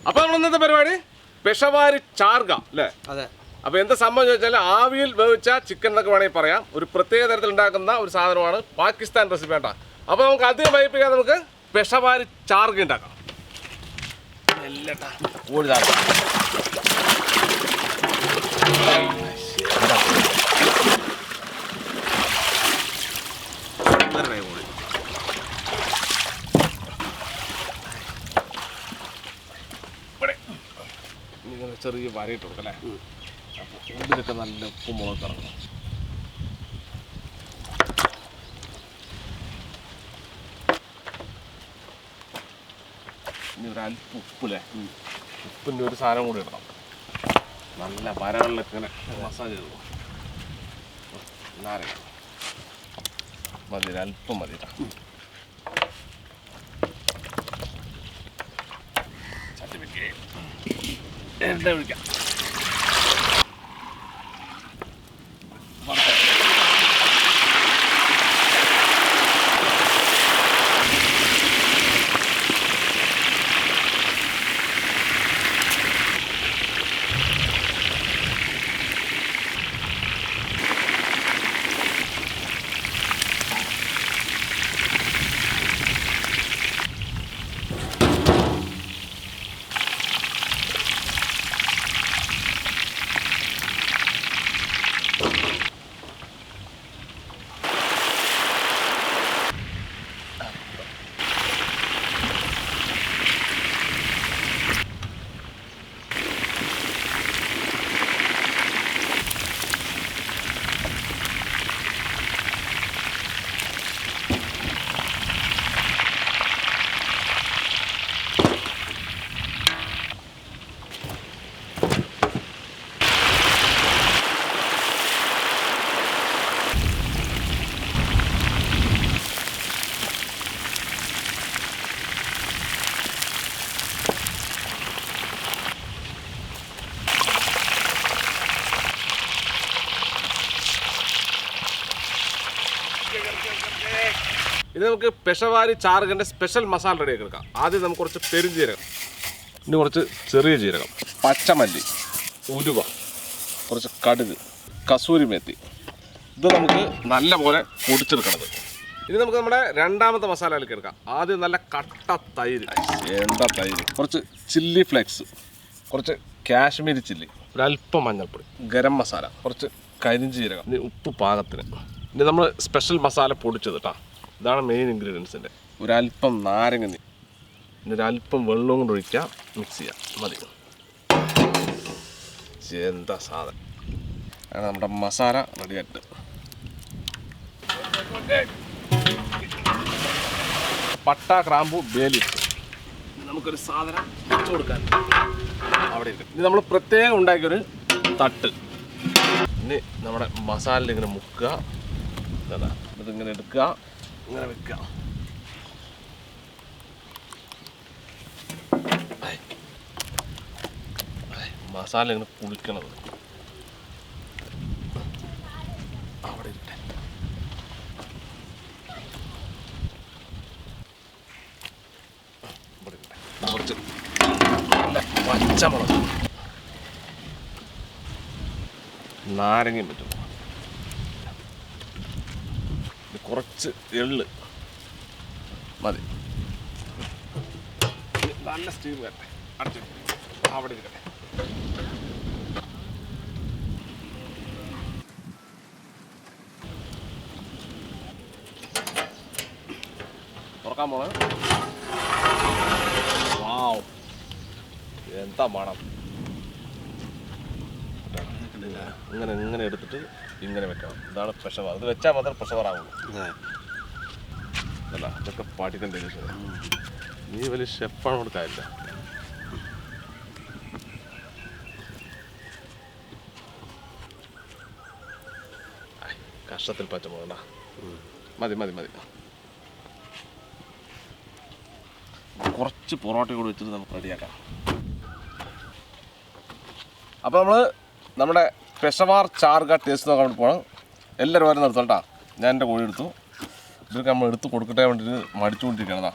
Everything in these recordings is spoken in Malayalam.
അപ്പോൾ നമ്മൾ ഇന്നത്തെ പരിപാടി പെഷവാരി ചാർഗ അല്ലേ? അതെ. അപ്പോൾ എന്താ സംഭവം ചോദിച്ചാൽ ആവിയിൽ വേവിച്ച ചിക്കൻ എന്നൊക്കെ വേണമെങ്കിൽ പറയാം. ഒരു പ്രത്യേക തരത്തിൽ ഉണ്ടാക്കുന്ന ഒരു സാധനമാണ് പാകിസ്ഥാൻ റെസിപ്പി കേട്ടോ. അപ്പോൾ നമുക്ക് അധികം വൈപ്പിക്കാൻ നമുക്ക് പെഷവാരി ചാർഗ ഉണ്ടാക്കാം. ചെറിയ വരയിട്ട് കൊടുക്കല്ലേ. അപ്പോൾ ഇതിലൊക്കെ നല്ല ഉപ്പും മുളക് ഇറങ്ങും. ഇനി ഒരല്പം ഉപ്പില്ലേ, ഉപ്പിൻ്റെ ഒരു സാധനം കൂടി ഇടണം. നല്ല വരകളിലൊക്കെ ഇങ്ങനെ മസാജ് ചെയ്തു നാരങ്ങ മതി, ഒരല്പം മതി കേട്ടോ. എണ്ണ ഒഴിക്കാം. ഇത് നമുക്ക് പെഷവാരി ചാർഗിൻ്റെ സ്പെഷ്യൽ മസാല റെഡിയാക്കി എടുക്കാം. ആദ്യം നമുക്ക് കുറച്ച് പെരുംജീരകം, ഇനി കുറച്ച് ചെറിയ ജീരകം, പച്ചമല്ലി, ഉലുവ, കുറച്ച് കടുക്, കസൂരി മേത്തി. ഇത് നമുക്ക് നല്ല പോലെ പൊടിച്ചെടുക്കണത്. ഇനി നമുക്ക് നമ്മുടെ രണ്ടാമത്തെ മസാലയിലേക്ക് എടുക്കാം. ആദ്യം നല്ല കട്ട തൈര്, എന്താ തൈര്, കുറച്ച് ചില്ലി ഫ്ലേക്സ്, കുറച്ച് കാശ്മീരി ചില്ലി, ഒരല്പം മഞ്ഞൾപ്പൊടി, ഗരം മസാല, കുറച്ച് കരിഞ്ജീരകം, ഇനി ഉപ്പ് പാകത്തിന്. ഇനി നമ്മൾ സ്പെഷ്യൽ മസാല പൊടിച്ചത് കേട്ടോ. ഇതാണ് മെയിൻ ഇൻഗ്രീഡിയൻസിൻ്റെ. ഒരല്പം നാരങ്ങ നീ, ഇനി ഒരല്പം വെള്ളവും കൊണ്ട് ഒഴിക്കുക, മിക്സ് ചെയ്യാം, മതി. എന്താ സാധനം ആണ് നമ്മുടെ മസാല റെഡിയായിട്ട്. പട്ട, ക്രാമ്പു, ബേലീഫ് നമുക്കൊരു സാധനം വെച്ചു കൊടുക്കാൻ അവിടെ ഇരിക്കും. ഇനി നമ്മൾ പ്രത്യേകം ഉണ്ടാക്കിയൊരു തട്ട്. ഇനി നമ്മുടെ മസാലയിൽ ഇങ്ങനെ മുക്കുക, ഇതിങ്ങനെ എടുക്കുക, ഇങ്ങനെ വെക്കുക. മസാല ഇങ്ങനെ കുളിക്കണത് അവിടെ ഇരിട്ടെ. കുറച്ച് പച്ചമുളക്, നാരങ്ങയും പറ്റും, കുറച്ച് എള്ള് മതി. നല്ല സ്റ്റീം വരട്ടെ, അടച്ചു അവിടെ ഇരിക്കട്ടെ. തുറക്കാൻ പോണേ. വാവ്, എന്താ മണം. ഇങ്ങനെ ഇങ്ങനെ എടുത്തിട്ട് ഇങ്ങനെ വെക്കണം. ഇതാണ് പെഷവാർ. ഇത് വെച്ചാൽ മാത്രം പെഷവാറാവുള്ളൂ. അല്ല, ഇതൊക്കെ പഠിക്കേണ്ട വിഷയം. നീ വലിയ ഷെഫാണ് കൊടുക്കാനില്ല. കഷ്ടത്തിൽ പച്ചമുളക് മതി മതി മതി. കുറച്ച് പൊറോട്ട കൂടി വെച്ചിട്ട് നമുക്ക് റെഡിയാക്കാം. അപ്പോൾ നമ്മുടെ പെഷവാർ ചാർഗ ടേസ്റ്റ് നോക്കാൻ വേണ്ടി പോകണം. എല്ലാവരും വരെ നിർത്തട്ടാ. ഞാൻ എൻ്റെ കോഴി എടുത്തു. ഇതൊക്കെ നമ്മൾ എടുത്ത് കൊടുക്കട്ടെ വേണ്ടിയിട്ട് മടിച്ചുകൊണ്ടിരിക്കുകയാണ്.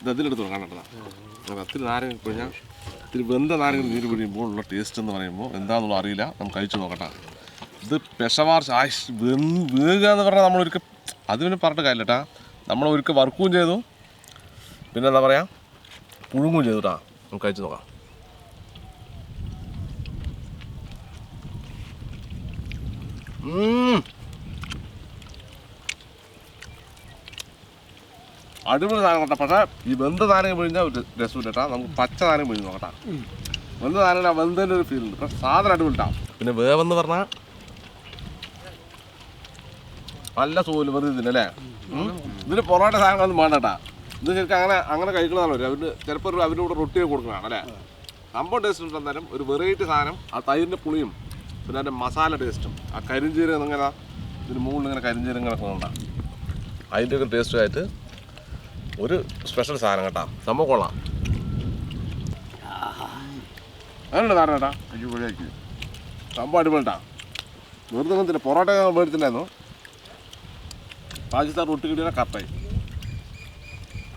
ഇത് അതിലെടുത്ത് കാണേണ്ടതാണ്. ഒത്തിരി നാരങ്ങ പിഴിഞ്ഞാൽ ഇത്തിരി വെന്ത നാരങ്ങ നീര് പിഴിയുമ്പോൾ ഉള്ള ടേസ്റ്റ് എന്ന് പറയുമ്പോൾ എന്താണെന്നുള്ള അറിയില്ല. നമുക്ക് കഴിച്ചു നോക്കട്ടെ. ഇത് പെഷവാർ വേകുക എന്ന് പറഞ്ഞാൽ നമ്മളൊരിക്കൽ അത് പിന്നെ പറഞ്ഞിട്ട് കാര്യമില്ല കേട്ടാ. നമ്മളൊരിക്കൽ വറുക്കുകയും ചെയ്തു, പിന്നെ എന്താ പറയുക പുഴുങ്ങുകയും ചെയ്തു കേട്ടാ. നമുക്ക് കഴിച്ചു നോക്കാം. അടിപൊളി സാധനം കേട്ടോ. പക്ഷേ ഈ വെന്ത നാരങ്ങ പിഴിഞ്ഞാൽ ഒരു രസമില്ല കേട്ടോ. നമുക്ക് പച്ച നാരങ്ങ പിഴിഞ്ഞ് നോക്കട്ടാ. വെന്ത നാരങ്ങ വെന്തതിൻ്റെ ഒരു ഫീലുണ്ട്. പക്ഷേ സാധനം അടിപൊളി കേട്ടോ. പിന്നെ വേവെന്ന് പറഞ്ഞാൽ നല്ല സുഖമില്ല, വെറുതെ ഇതില്ല അല്ലേ. ഇതിന് പൊറോട്ട സാധനങ്ങളൊന്നും വേണ്ട കേട്ടാ. ഇത് ശരിക്കും അങ്ങനെ കഴിക്കണമെന്നാണ് അവർ ചിലപ്പോൾ അവരുടെ കൂടെ റൊട്ടി കൊടുക്കുന്നതാണ് അല്ലേ. സംഭവം ടേസ്റ്റ് ഉണ്ട്. എന്തായാലും ഒരു വെറൈറ്റി സാധനം. ആ തൈരിൻ്റെ പുളിയും പിന്നെ അതിൻ്റെ മസാല ടേസ്റ്റും ആ കരിഞ്ചീരകം ഇങ്ങനെ ഇതിന് മുകളിൽ ഇങ്ങനെ കരിഞ്ചീരകങ്ങളൊക്കെ ഉണ്ടാകും. അതിൻ്റെയൊക്കെ ടേസ്റ്റുമായിട്ട് ഒരു സ്പെഷ്യൽ സാധനം കേട്ടാ. സംഭവം കൊള്ളാം. അങ്ങനെയുണ്ട് സാധനം കേട്ടാ. അടിപൊളിയാക്കി സംഭവം അടിപൊളി കേട്ടാ. വെറുതെ ഒന്നും പൊറോട്ട മേടിച്ചിട്ടുണ്ടായിരുന്നു. പാകിസ്ഥാൻ റൊട്ടി കിട്ടിയാൽ കറക്റ്റായി.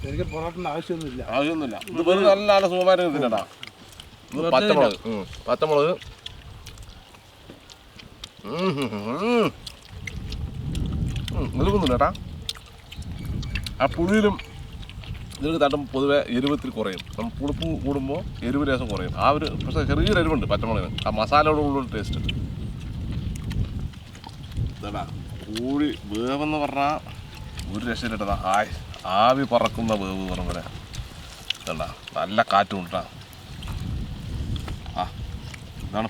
എനിക്ക് പൊറോട്ടൻ്റെ ആവശ്യമൊന്നുമില്ല. ഇത് വെറുതെ നല്ല സുഖമായിട്ട് കിട്ടുന്നേട്ടാ. ഇത് പച്ചമുളക് നിൽക്കുന്നില്ല കേട്ടാ. ആ പുളിയിലും ഇതിൽ തട്ടുമ്പോൾ പൊതുവെ എരിവത്തിൽ കുറയും. നമ്മൾ പുളിപ്പ് കൂടുമ്പോൾ എരിവ് രസം കുറയും. ആ ഒരു പക്ഷേ ചെറിയൊരു എരിവുണ്ട് പച്ചമുളകിന്. ആ മസാലയോടുള്ളൊരു ടേസ്റ്റ്. ഇതാ കോഴി വേവെന്ന് പറഞ്ഞാൽ ഒരു രക്ഷയിലിട്ടതാ. ആവി പറക്കുന്ന വേവ് പറഞ്ഞ പോലെ ഇതണ്ട. നല്ല കാറ്റും ഉണ്ടാ. ഇതാണ്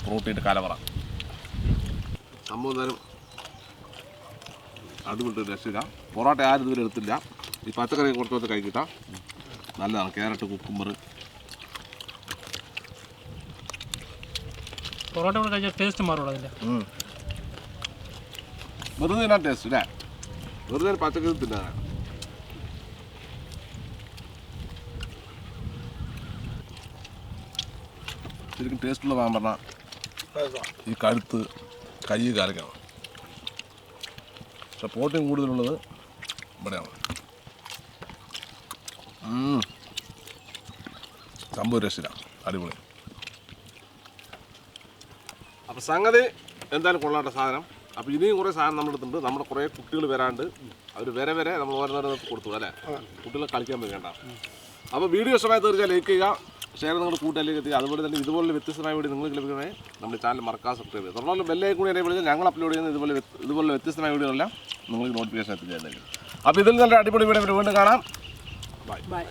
പ്രോട്ടീൻ്റെ കലവറ. സംഭവം എന്തായാലും അതുകൊണ്ട് രക്ഷയില്ല. പൊറോട്ട ആരും ഇതുവരെ എടുത്തില്ല. ഈ പച്ചക്കറി കുറച്ച് കഴിക്കിട്ട നല്ലതാണ്. Carrot, cucumber. പൊറോട്ട കൂടെ കഴിച്ചാൽ ടേസ്റ്റ് മാറുള്ളൂ അതിൻ്റെ. വെറുതെ തിന്നാൻ ടേസ്റ്റ് അല്ലേ. വെറുതെ പച്ചക്കറി തിന്നാൻ. ശരിക്കും ടേസ്റ്റുള്ള വാൻ പറഞ്ഞാൽ ഈ കഴുത്ത് കൈ കാലക്കാണ്. പക്ഷെ പ്രോട്ടീൻ കൂടുതലുള്ളത് ഇവിടെയാണ്. സംഭവം രക്ഷയില്ല. അടിപൊളി. അപ്പോൾ സംഗതി എന്തായാലും കൊള്ളാത്ത സാധനം. അപ്പോൾ ഇനിയും കുറേ സാധനം നമ്മുടെ അടുത്തുണ്ട്. നമ്മുടെ കുറേ കുട്ടികൾ വരാണ്ട് അവർ വരെ നമ്മൾ ഓരോന്നോരോ കൊടുത്തു അല്ലേ. കുട്ടികളെ കളിക്കാൻ പോകേണ്ട. അപ്പോൾ വീഡിയോ ഇഷ്ടമായി തീർച്ചയായും ലൈക്ക് ചെയ്യുക, ഷെയർ നിങ്ങളുടെ കൂട്ടുകാരിലേക്ക് എത്തിക്കുക. അതുപോലെ തന്നെ ഇതുപോലെ വ്യത്യസ്തമായ വീഡിയോ നിങ്ങൾക്ക് ലഭിക്കണേ നമ്മുടെ ചാനൽ മറക്കാതെ സബ്സ്ക്രൈബ് ചെയ്യുക. തുടർന്ന് ബെല്ലൈക്കൺ കൂടി എന്നെ വിളിച്ചാൽ ഞങ്ങൾ അപ്ലോഡ് ചെയ്യുന്ന ഇതുപോലെ വ്യത്യസ്തമായ വീഡിയോകളെല്ലാം നിങ്ങൾക്ക് നോട്ടിഫിക്കേഷൻ എത്തിച്ചേരുന്നതായിരിക്കും. അപ്പോൾ ഇതിൽ നല്ല അടിപൊളി വീഡിയോ വീണ്ടും കാണാം. ബൈ.